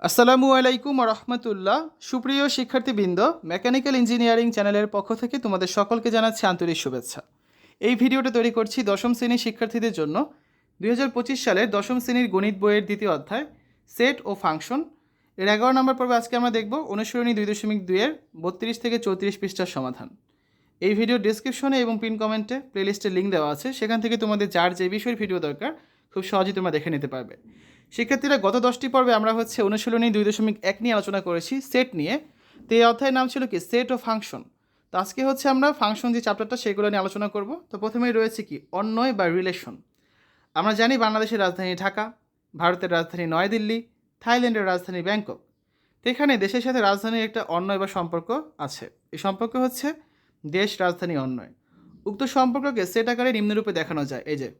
আসসালামু আলাইকুম রহমতুল্লাহ। সুপ্রিয় শিক্ষার্থীবৃন্দ, মেকানিক্যাল ইঞ্জিনিয়ারিং চ্যানেলের পক্ষ থেকে তোমাদের সকলকে জানাচ্ছি আন্তরিক শুভেচ্ছা। এই ভিডিওটা তৈরি করছি দশম শ্রেণীর শিক্ষার্থীদের জন্য। 2025 সালের দশম শ্রেণীর গণিত বইয়ের দ্বিতীয় অধ্যায় সেট ও ফাংশন এর 11 নম্বর পর্বে আজকে আমরা দেখব অনুসরণী 2.2-এর 32 থেকে 34 পৃষ্ঠার সমাধান। এই ভিডিওর ডেসক্রিপশনে এবং পিন কমেন্টে প্লেলিস্টের লিঙ্ক দেওয়া আছে, সেখান থেকে তোমাদের যার যে বিষয়ের ভিডিও দরকার খুব সহজেই তোমরা দেখে নিতে পারবে। শিক্ষার্থীরা, গত 10টি পর্বে আমরা অনুশীলনী 2.1 নিয়ে আলোচনা করেছি, সেট নিয়ে। তো এই অধ্যায়ের নাম ছিল কি, সেট ও ফাংশন। তো আজকে আমরা ফাংশন যে চ্যাপ্টারটা সেগুলো নিয়ে আলোচনা করব। তো প্রথমেই রয়েছে কি, অন্বয় বা রিলেশন। আমরা জানি বাংলাদেশের রাজধানী ঢাকা, ভারতের রাজধানী নয়াদিল্লি, থাইল্যান্ডের রাজধানী ব্যাংকক। তো এখানে দেশের সাথে রাজধানীর একটা অন্বয় বা সম্পর্ক আছে। এই সম্পর্ক হচ্ছে দেশ রাজধানী অন্বয়। উক্ত সম্পর্ককে সেট আকারে নিম্নরূপে দেখানো যায়। এই যে,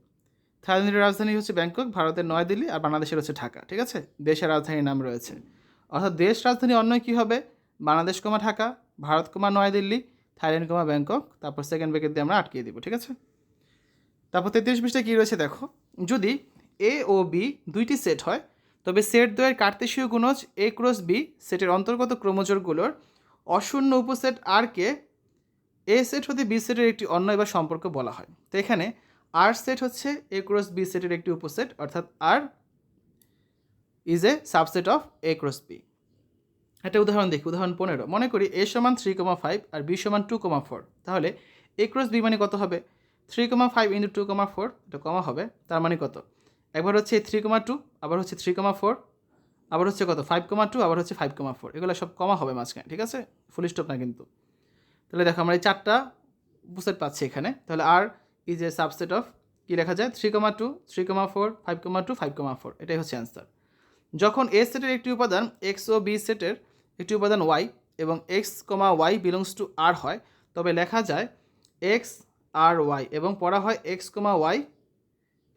থাইল্যান্ডের রাজধানী হচ্ছে ব্যাংকক, ভারতের নয়াদিল্লি, আর বাংলাদেশের হচ্ছে ঢাকা। ঠিক আছে, দেশের রাজধানীর নাম রয়েছে। অর্থাৎ দেশ রাজধানী অন্যয় কী হবে, বাংলাদেশ কমা ঢাকা, ভারত কমা নয়াদিল্লি, থাইল্যান্ড কমা ব্যাংকক, তারপর সেকেন্ড ব্র্যাকেট দিয়ে আমরা আটকিয়ে দিব। ঠিক আছে, তারপর 33 পৃষ্ঠায় কী রয়েছে দেখো, যদি এ ও বি দুইটি সেট হয় তবে সেট দ্বয়ের কার্তেশীয় গুণজ এ ক্রস বি সেটের অন্তর্গত ক্রমজোড়গুলোর অশূন্য উপসেট আর কে এ সেট হতে বি সেটের একটি অন্যয় বা সম্পর্ক বলা হয়। তো এখানে আর সেট হচ্ছে এ ক্রস বি সেটের একটি উপসেট, অর্থাৎ R is a subset of A cross B. একটা উদাহরণ দেখি, উদাহরণ 15। মনে করি এ সমান 3,5 আর বি সমান 2,4। তাহলে এ ক্রস বি মানে কত হবে, 3,5 ইন্টু 2,4, এটা কমা হবে, তার মানে কত, একবার হচ্ছে 3,2, আবার হচ্ছে 3,4, আবার হচ্ছে কত 5,2, আবার হচ্ছে 5,4, এগুলো সব কমা হবে মাঝখানে। ঠিক আছে, ফুল স্টপ না কিন্তু। তাহলে দেখো আমরা এই চারটা উপসেট পাচ্ছি এখানে। তাহলে আর ইজ এ সাবসেট অফ, কী লেখা যায়, 3,2, 3,4, 5,2, 5,4, এটাই হচ্ছে অ্যান্সার। যখন এ সেটের একটি উপাদান এক্স ও বি সেটের একটি উপাদান ওয়াই এবং X comma Y belongs to R হয়, তবে লেখা যায় এক্স আর ওয়াই এবং পড়া হয় এক্স কমা ওয়াই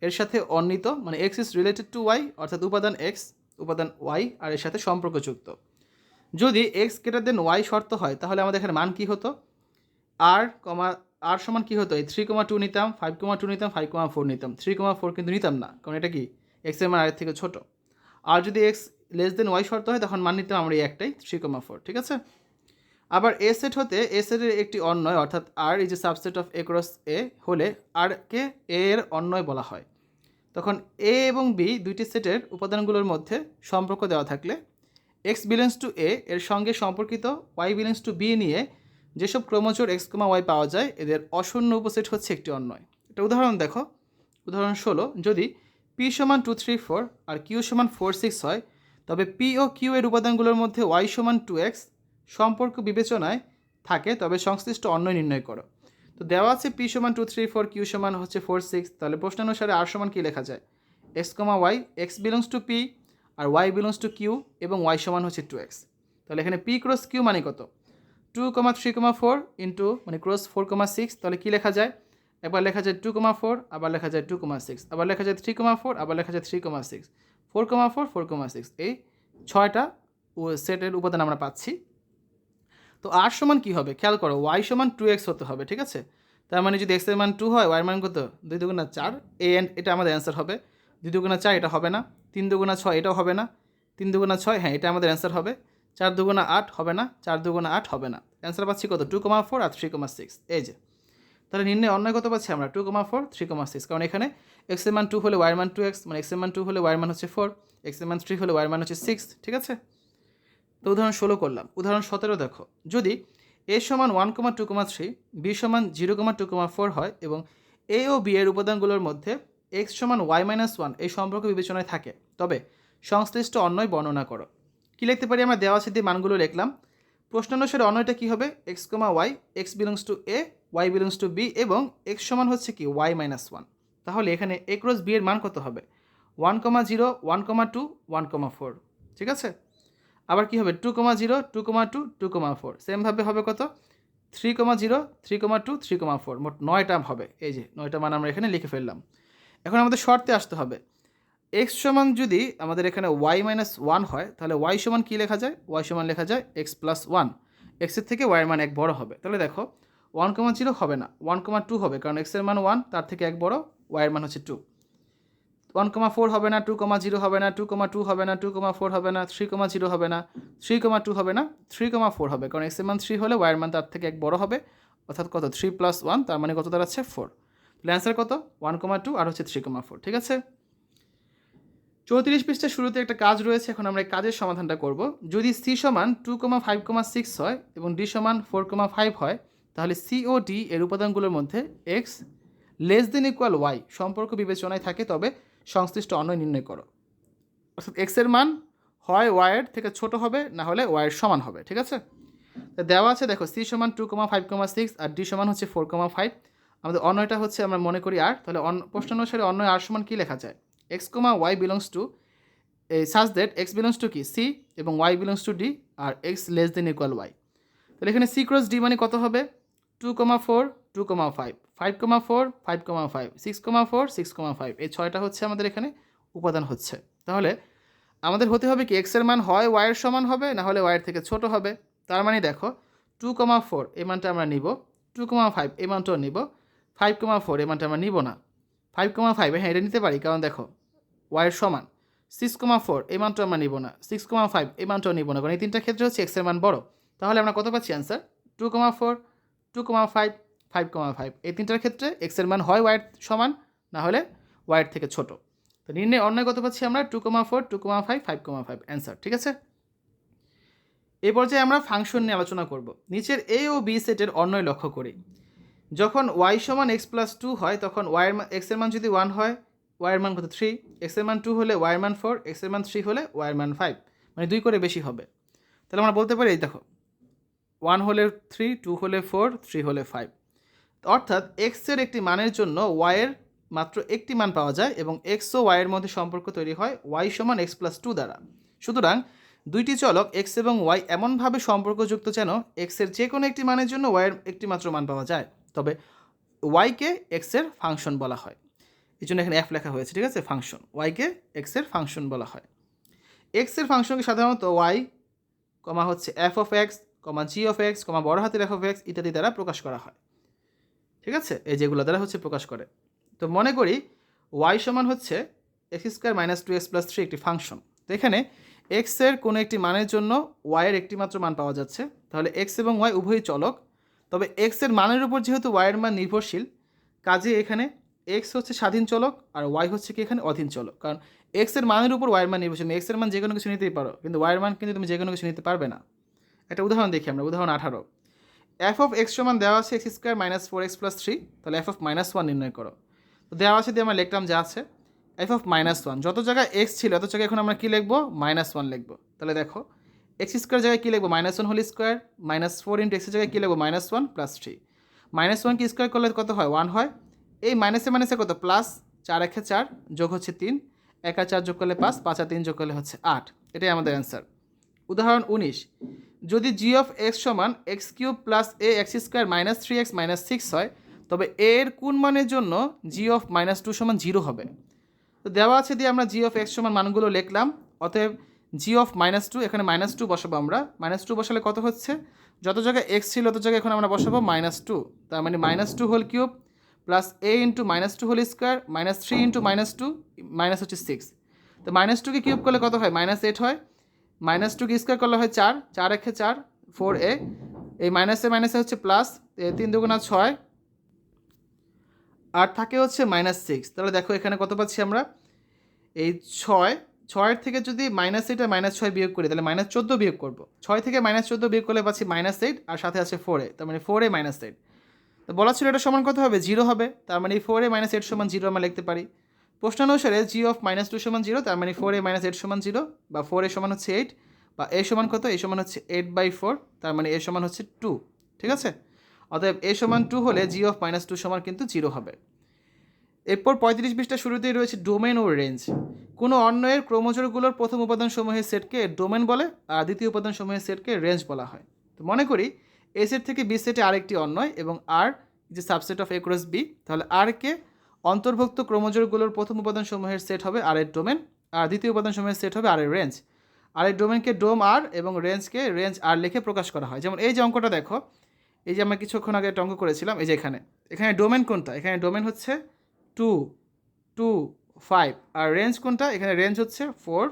এর সাথে অন্বিত, মানে X is related to Y, অর্থাৎ উপাদান এক্স উপাদান ওয়াই আর এর সাথে সম্পর্কযুক্ত। যদি এক্স গ্রেটার দেন ওয়াই শর্ত হয়, তাহলে আমাদের এখানে মান কী হতো, আর কমা আর সমান কী হতো, এই 3,2 নিতাম, 5,2 নিতাম, 5,4 নিতাম। 3,4 কিন্তু নিতাম না, কারণ এটা কি এক্সের মান আরের থেকে ছোট। আর যদি এক্স লেস দেন ওয়াই শর্ত হয়, তখন মান নিতাম আমরা এই একটাই, 3,4। ঠিক আছে, আবার এ সেট হতে এ সেটের একটি অন্যয়, অর্থাৎ R is a subset of A cross A হলে আর কে এ এর অন্যয় বলা হয়। তখন এ এবং বি দুইটি সেটের উপাদানগুলোর মধ্যে সম্পর্ক দেওয়া থাকলে এক্স বিলংস টু এ এর সঙ্গে সম্পর্কিত ওয়াই বিলংস টু বি নিয়ে যেসব ক্রমজোড় এক্স কমা ওয়াই পাওয়া যায়, এদের অশূন্য উপসেট হচ্ছে একটি অন্যয়। একটা উদাহরণ দেখো, উদাহরণ 16। যদি পি সমান 2, 3, 4 আর কিউ সমান 4, 6 হয়, তবে পি ও কিউ এর উপাদানগুলোর মধ্যে ওয়াই সমান 2x সম্পর্ক বিবেচনায় থাকে, তবে সংশ্লিষ্ট অন্যয় নির্ণয় করো। তো দেওয়া আছে পি সমান 2, 3, 4, কিউ সমান হচ্ছে 4, 6। তাহলে প্রশ্নানুসারে আর সমান কী লেখা যায়, X comma Y, X belongs to P আর ওয়াই বিলংস টু কিউ এবং ওয়াই সমান হচ্ছে 2x। তাহলে এখানে পি ক্রস কিউ মানে কত, 2,3,4 ইন্টু মানে ক্রস 4,6। তাহলে কী লেখা যায়, একবার লেখা যায় 2,4, আবার লেখা যায় 2,6, আবার লেখা যায় 3,4, আবার লেখা যায় 3,6, 4,4, 4,6। এই 6টা সেটের উপাদান আমরা পাচ্ছি। তো আর সমান কী হবে, খেয়াল করো, ওয়াই সমান 2x হতে হবে। ঠিক আছে, তার মানে যদি এক্সের মান 2 হয়, ওয়াই মান কত, 2 দুগুণা 4, এটা আমাদের অ্যান্সার হবে। 2 দুগুণা 4 এটা হবে না, 3 দুগুণা 6 এটাও হবে না, 3 দুগুণা 6 হ্যাঁ এটা আমাদের অ্যান্সার হবে। 4 দুগুণা 8 হবে না, 4 দুগুণা 8 হবে না। অ্যান্সার পাচ্ছি কত, 2,4 আর 3,6। এই যে, তাহলে নির্ণয় অন্যয় কত পাচ্ছি আমরা, 2,4, 3,6। কারণ এখানে এক্সের মান 2 হলে ওয়াইয়ের মান 2x, মানে এক্সের মান 2 হলে ওয়াইয়ের মান হচ্ছে 4, এক্সের মান 3 হলে ওয়াইয়ের মান হচ্ছে 6। ঠিক আছে, তো উদাহরণ 16 করলাম। উদাহরণ 17 দেখো, যদি এ সমান 1,2,3, বি সমান 0,2,4 হয় এবং এ ও বি এর উপাদানগুলোর মধ্যে এক্স সমান ওয়াই মাইনাস 1 এই সম্পর্ক বিবেচনায় থাকে, তবে সংশ্লিষ্ট অন্যয় বর্ণনা করো। কী লিখতে পারি আমরা, দেওয়া আছে দিয়ে মানগুলো লিখলাম। প্রশ্নানুসারে অন্যয়টা কী হবে, X comma Y, X belongs to A, Y belongs to B এবং এক্স সমান হচ্ছে কি ওয়াই মাইনাস 1। তাহলে এখানে এ ক্রস বি এর মান কত হবে, 1,0, 1,2, 1,4। ঠিক আছে, আবার কী হবে, 2,0, 2,2, 2,4। সেমভাবে হবে কত, 3,0, 3,2, 3,4, মোট 9টা হবে। এই যে 9টা মান আমরা এখানে লিখে ফেললাম। এখন আমাদের শর্তে আসতে হবে, এক্স সমান যদি আমাদের এখানে ওয়াই মাইনাস 1 হয়, তাহলে ওয়াই সমান কী লেখা যায়, ওয়াই সমান লেখা যায় এক্স প্লাস 1। এক্সের থেকে ওয়াইয়ের মান 1 বড় হবে। তাহলে দেখো 1,0 হবে না, 1,2 হবে, কারণ এক্সের মান 1, তার থেকে 1 বড়, ওয়াইয়ের মান হচ্ছে 2। 1,4 হবে না, 2,0 হবে না, 2,2 হবে না, 2,4 হবে না, 3,0 হবে না, 3,2 হবে না, 3,4 হবে, কারণ এক্স এর মান 3 হলে ওয়াই এর মান তার থেকে এক বড় হবে, অর্থাৎ কত 3 + 1, তার মানে কত দাঁড়াচ্ছে 4। তাহলে অ্যান্সার কত 1,2 আর হচ্ছে 3,4। ঠিক আছে, 34 পৃষ্ঠার শুরুতে একটা কাজ রয়েছে, এখন আমরা এই কাজের সমাধানটা করব। যদি সি সমান 2,5,6 হয় এবং ডি সমান 4,5 হয়, তাহলে সি ও ডি এর উপাদানগুলোর মধ্যে এক্স < ওয়াই সম্পর্ক বিবেচনায় থাকে, তবে সংশ্লিষ্ট অন্যয় নির্ণয় করো। অর্থাৎ এক্স এর মান হয় ওয়াইয়ের থেকে ছোট হবে, না হলে ওয়াইয়ের সমান হবে। ঠিক আছে, তো দেওয়া আছে, দেখো সি সমান 2,5,6 আর ডি সমান হচ্ছে 4,5। আমাদের অন্যয়টা হচ্ছে আমরা মনে করি আর, তাহলে প্রশ্ন অনুসারে অন্যয় আর সমান কী লেখা যায়, X comma Y belongs to such that X belongs to কি সি এবং ওয়াই বিলংস টু ডি আর এক্স < ওয়াই। তাহলে এখানে সি ক্রস ডি মানে কত হবে 2,4 2,5 5,4 5,5 6,4 6,5, এই 6টা হচ্ছে আমাদের এখানে উপাদান হচ্ছে। তাহলে আমাদের হতে হবে কি এক্সের মান হয় ওয়াইয়ের সমান হবে, না হলে ওয়াইয়ের থেকে ছোট হবে। তার মানে দেখো 2,4 এই মানটা আমরা নিব, 2,5 এই মানটাও নিব, 5,4 এই মানটা আমরা নিব না। 5,5 হ্যাঁ এটা নিতে পারি, কারণ দেখো ওয়াইয়ের সমান। 6,4 এই মানটা আমরা নিব না, 6,5 এই মানটাও নিব না, কারণ এই তিনটা ক্ষেত্রে হচ্ছে এক্সের মান বড়। তাহলে আমরা কত পাচ্ছি অ্যান্সার 2,4 2,5 5,5, এই তিনটার ক্ষেত্রে এক্সের মান হয় ওয়াইয়ের সমান, না হলে ওয়াইয়ের থেকে ছোট। তো নির্ণয় অন্যয় কত পাচ্ছি আমরা 2,4 2,5 5,5 অ্যান্সার। ঠিক আছে, এই পর্যায়ে আমরা ফাংশন নিয়ে আলোচনা করব। নিচের এ ও বি সেটের অন্যয় লক্ষ্য করি। যখন ওয়াই সমান এক্স প্লাস 2 হয়, তখন ওয়াইয়ের এক্সের মান যদি 1 হয়, ওয়াইয়ের মান কত 3, এক্সের মান 2 হলে ওয়াইয়ের মান 4, এক্সের মান 3 হলে ওয়াইয়ের মান 5, মানে 2 করে বেশি হবে। তাহলে আমরা বলতে পারি এই দেখো 1 হলে 3, 2 হলে 4, 3 হলে 5, অর্থাৎ এক্সের একটি মানের জন্য ওয়াইয়ের মাত্র একটি মান পাওয়া যায় এবং এক্স ও ওয়াইয়ের মধ্যে সম্পর্ক তৈরি হয় ওয়াই সমান এক্স প্লাস 2 দ্বারা। সুতরাং দুইটি চলক এক্স এবং ওয়াই এমনভাবে সম্পর্কযুক্ত যেন এক্সের যে কোনো একটি মানের জন্য ওয়াইয়ের একটি মাত্র মান পাওয়া যায়, তবে ওয়াইকে এক্সের ফাংশন বলা হয়। এই জন্য এখানে এফ লেখা হয়েছে। ঠিক আছে, ফাংশন ওয়াইকে এক্সের ফাংশন বলা হয়। এক্সের ফাংশনকে সাধারণত ওয়াই কমা হচ্ছে F of X comma G of X comma বড় হাতের এফ অফ এক্স ইত্যাদি দ্বারা প্রকাশ করা হয়। ঠিক আছে, এই যেগুলো দ্বারা হচ্ছে প্রকাশ করে। তো মনে করি ওয়াই সমান হচ্ছে x² - 2x + 3 একটি ফাংশন। তো এখানে এক্সের কোনো একটি মানের জন্য ওয়াইয়ের একটি মাত্র মান পাওয়া যাচ্ছে, তাহলে এক্স এবং ওয়াই উভয়ই চলক, তবে এক্সের মানের উপর যেহেতু ওয়াইয়ের মান নির্ভরশীল, কাজে এখানে এক্স হচ্ছে স্বাধীন চলক আর ওয়াই হচ্ছে কি এখানে অধীন চলক, কারণ এক্সের মানের উপর ওয়াইয়ের মান নির্ভরশীল। এক্সের মান যে কোনো কিছু নিতেই পারো, কিন্তু ওয়াইয়ের মান কিন্তু তুমি যে কোনো কিছু নিতে পারবে না। একটা উদাহরণ দেখি আমরা, উদাহরণ 18, এফ অফ এক্স সমান দেওয়া আছে x² - 4x + 3, তাহলে এফ অফ -1 নির্ণয় করো। তো দেওয়া আছে দিয়ে আমরা লিখলাম যা আছে এফ অফ -1, যত জায়গায় এক্স ছিল এত জায়গায় এখন আমরা কী লিখবো -1 লিখবো। তাহলে দেখো x² জায়গায় কী লিখবো -1 হোল স্কোয়ার, -4 × x এর জায়গায় কী লিখবো -1 + 3, -1 কি স্কোয়ার করলে কত হয় 1 হয়, এই মাইনাসে মাইনাসে কত প্লাস, 4 × 4 যোগ হচ্ছে 3, 1 আর 4 যোগ করলে 5, 5 আর 3 যোগ করলে হচ্ছে 8, এটাই আমাদের অ্যান্সার। উদাহরণ 19, যদি জি অফ এক্স সমান x³ + a x² - 3x - 6 হয়, তবে a এর কোন মানের জন্য জি অফ -2 সমান 0 হবে। তো দেওয়া আছে দিয়ে আমরা জি অফ এক্স সমান মানগুলো লিখলাম। অতএব জি অফ -2, এখানে -2 বসাবো আমরা, -2 বসালে কত হচ্ছে, যত জায়গায় এক্স ছিল তত জায়গায় এখন আমরা বসাবো -2, তার মানে -2 whole cube plus a × -2 whole square -3 × -2 minus হচ্ছে 6, তো -2কে কিউব করলে কত হয় -8 হয়, -2কে স্কোয়ার করলে হয় 4, 4 × 4 4a, এই মাইনাসে মাইনাসে হচ্ছে প্লাস, 3 × 2 = 6 আর থাকে হচ্ছে -6। তাহলে দেখো এখানে কত পাচ্ছি আমরা, এই 6 থেকে যদি -8 আর -6 বিয়োগ করি তাহলে -14 বিয়োগ করবো, 6 থেকে -14 বিয়োগ করলে পাচ্ছি -8 আর সাথে আছে 4a, তার মানে 4a - 8। তো বলা ছিল এটা সমান কত হবে 0 হবে, তার মানে 4a - 8 সমান 0 আমরা লিখতে পারি। প্রশ্নানুসারে জি অফ -2 সমান 0, তার মানে 4a - 8 সমান 0, বা 4a সমান হচ্ছে 8, বা a সমান কত, a সমান হচ্ছে 8/4, তার মানে a সমান হচ্ছে 2। ঠিক আছে, অতএব a সমান 2 হলে জি অফ -2 সমান কিন্তু 0 হবে। এরপর 35 পৃষ্ঠা শুরুতেই রয়েছে ডোমেন ও রেঞ্জ। কোনো অন্যয়ের ক্রোমোজোরগুলোর প্রথম উপাদানসমূহের সেটকে ডোমেন বলে আর দ্বিতীয় উপাদানসমূহের সেটকে রেঞ্জ বলা হয়। তো মনে করি এ সেট থেকে বি সেটে আরেকটি অন্যয় এবং আর যে subset of A cross B, তাহলে আর কে অন্তর্ভুক্ত ক্রোমোজোরগুলোর প্রথম উপাদানসমূহের সেট হবে আর এর ডোমেন, আর দ্বিতীয় উপাদানসমূহের সেট হবে আর এর রেঞ্জ। আর এর ডোমেনকে ডোম আর এবং রেঞ্জকে রেঞ্জ আর লিখে প্রকাশ করা হয়। যেমন এই যে অঙ্কটা দেখো, এই যে আমরা কিছুক্ষণ আগে একটা অঙ্ক করেছিলাম, এই যে এখানে ডোমেন কোনটা, এখানে ডোমেন হচ্ছে 2 2 5, আর রেঞ্জ কোনটা? এখানে রেঞ্জ হচ্ছে 4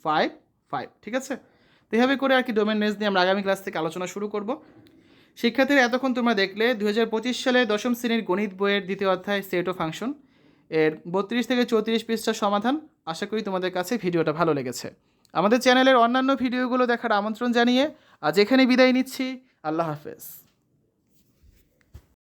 5 5, ঠিক আছে? তো এভাবে করে আর কি ডোমেন রেঞ্জ নিয়ে আমরা আগামী ক্লাস থেকে আলোচনা শুরু করব। শিক্ষার্থীরা এতক্ষণ তোমরা দেখলে 2025 সালে দশম শ্রেণীর গণিত বইয়ের দ্বিতীয় অধ্যায় সেট ও ফাংশন এর 32 থেকে 34 পৃষ্ঠার সমাধান। আশা করি তোমাদের কাছে ভিডিওটা ভালো লেগেছে। আমাদের চ্যানেলের অন্যান্য ভিডিওগুলো দেখার আমন্ত্রণ জানিয়ে আজ এখানে বিদায় নিচ্ছি। আল্লাহ হাফেজ।